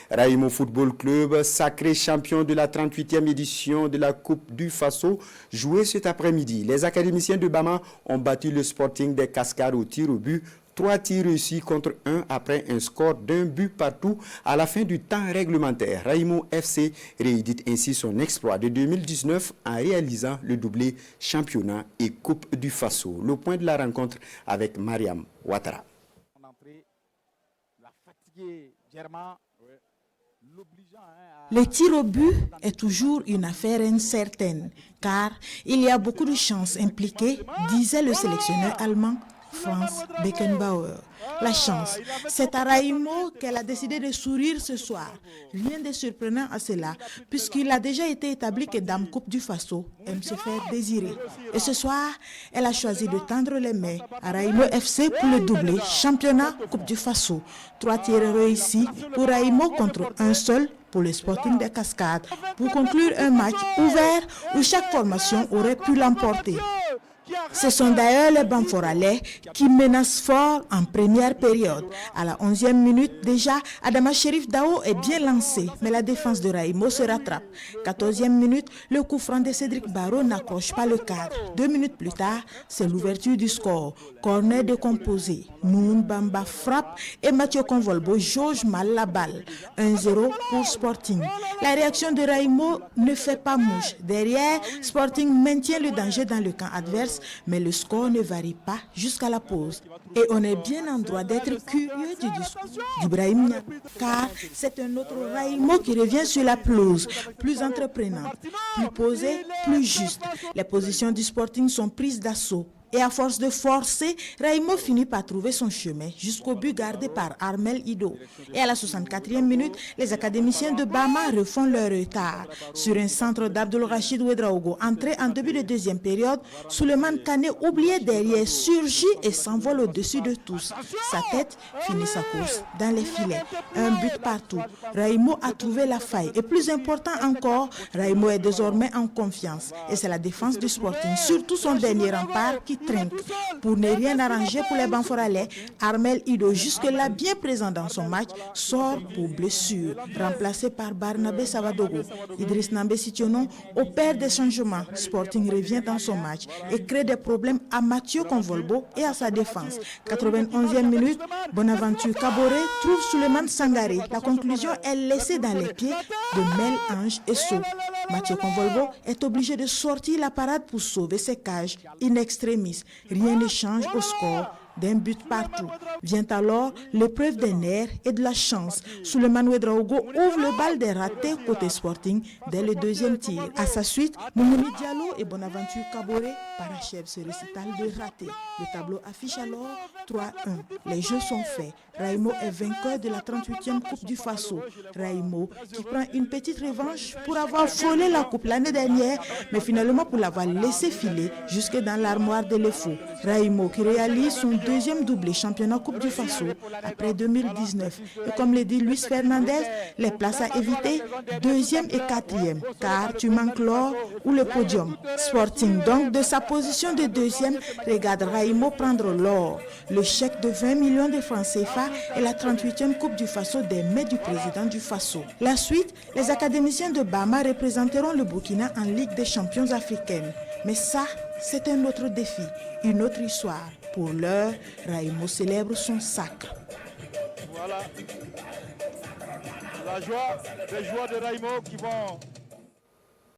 Raïmo Football Club, sacré champion de la 38e édition de la Coupe du Faso, jouée cet après-midi. Les académiciens de Bama ont battu le Sporting des Cascades au tir au but. 3 tirs réussis contre 1 après un score d'un but partout à la fin du temps réglementaire. Raïmo FC réédite ainsi son exploit de 2019 en réalisant le doublé championnat et Coupe du Faso. Le point de la rencontre avec Mariam Ouattara. Le tir au but est toujours une affaire incertaine, car il y a beaucoup de chances impliquées, disait le sélectionneur allemand Franz Beckenbauer. La chance, c'est à Raïmo qu'elle a décidé de sourire ce soir. Rien de surprenant à cela, puisqu'il a déjà été établi que Dame Coupe du Faso aime se faire désirer. Et ce soir, elle a choisi de tendre les mains à Raïmo FC pour le doublé championnat Coupe du Faso. 3 tirs réussis pour Raïmo contre un seul pour le Sporting des Cascades, pour conclure un match ouvert où chaque formation aurait pu l'emporter. Ce sont d'ailleurs les Bamforalais qui menacent fort en première période. À la 11e minute déjà, Adama Chérif Dao est bien lancé, mais la défense de Raïmo se rattrape. 14e minute, le coup franc de Cédric Barraud n'accroche pas le cadre. 2 minutes plus tard, c'est l'ouverture du score. Corner décomposé. Noun Bamba frappe et Mathieu Convolbo jauge mal la balle. 1-0 pour Sporting. La réaction de Raïmo ne fait pas mouche. Derrière, Sporting maintient le danger dans le camp adverse, mais le score ne varie pas jusqu'à la pause. Et on est bien en droit d'être curieux du discours d'Ibrahim Niang, car c'est un autre Raïmo qui revient sur la pelouse, plus entreprenant, plus posé, plus juste. Les positions du Sporting sont prises d'assaut. Et à force de forcer, Raïmo finit par trouver son chemin jusqu'au but gardé par Armel Ido. Et à la 64e minute, les académiciens de Bama refont leur retard. Sur un centre d'Abdul Rachid Ouedraogo, entré en début de deuxième période, Souleymane Kane, oublié derrière, surgit et s'envole au-dessus de tous. Sa tête finit sa course dans les filets. Un but partout. Raïmo a trouvé la faille. Et plus important encore, Raïmo est désormais en confiance. Et c'est la défense du Sporting, surtout son dernier rempart, qui trinque. Pour ne rien arranger pour les Bamforalais, Armel Ido, jusque-là bien présent dans son match, sort pour blessure, remplacé par Barnabé Savadogo. Idriss Nambé Sitionon opère des changements. Sporting revient dans son match et crée des problèmes à Mathieu Convolbo et à sa défense. 91e minute, Bonaventure Kaboré trouve Souleymane Sangaré. La conclusion est laissée dans les pieds de Mel Ange et Sceaux. Mathieu Convolbo est obligé de sortir la parade pour sauver ses cages in extremis. Rien ne change au score d'un but partout. Vient alors l'épreuve des nerfs et de la chance. Souleymane Ouedraogo ouvre le bal des ratés côté Sporting dès le deuxième tir. À sa suite, Moumouni Diallo et Bonaventure Kaboré parachèvent ce récital de ratés. Le tableau affiche alors 3-1. Les jeux sont faits. Raïmo est vainqueur de la 38e Coupe du Faso. Raïmo qui prend une petite revanche pour avoir volé la coupe l'année dernière, mais finalement pour l'avoir laissé filer jusque dans l'armoire de l'EFO. Raïmo qui réalise son deuxième doublé championnat Coupe du Faso après 2019. Et comme le dit Luis Fernandez, les places à éviter, 2e et 4e, car tu manques l'or ou le podium. Sporting donc de sa position de 2e regarde Raïmo prendre l'or, le chèque de 20 millions de francs CFA et la 38e Coupe du Faso des mains du président du Faso. La suite, les académiciens de Bama représenteront le Burkina en Ligue des champions africaine. Mais ça, c'est un autre défi, une autre histoire. Pour l'heure, Raïmo célèbre son sacre. Voilà la joie des joueurs de Raïmo qui vont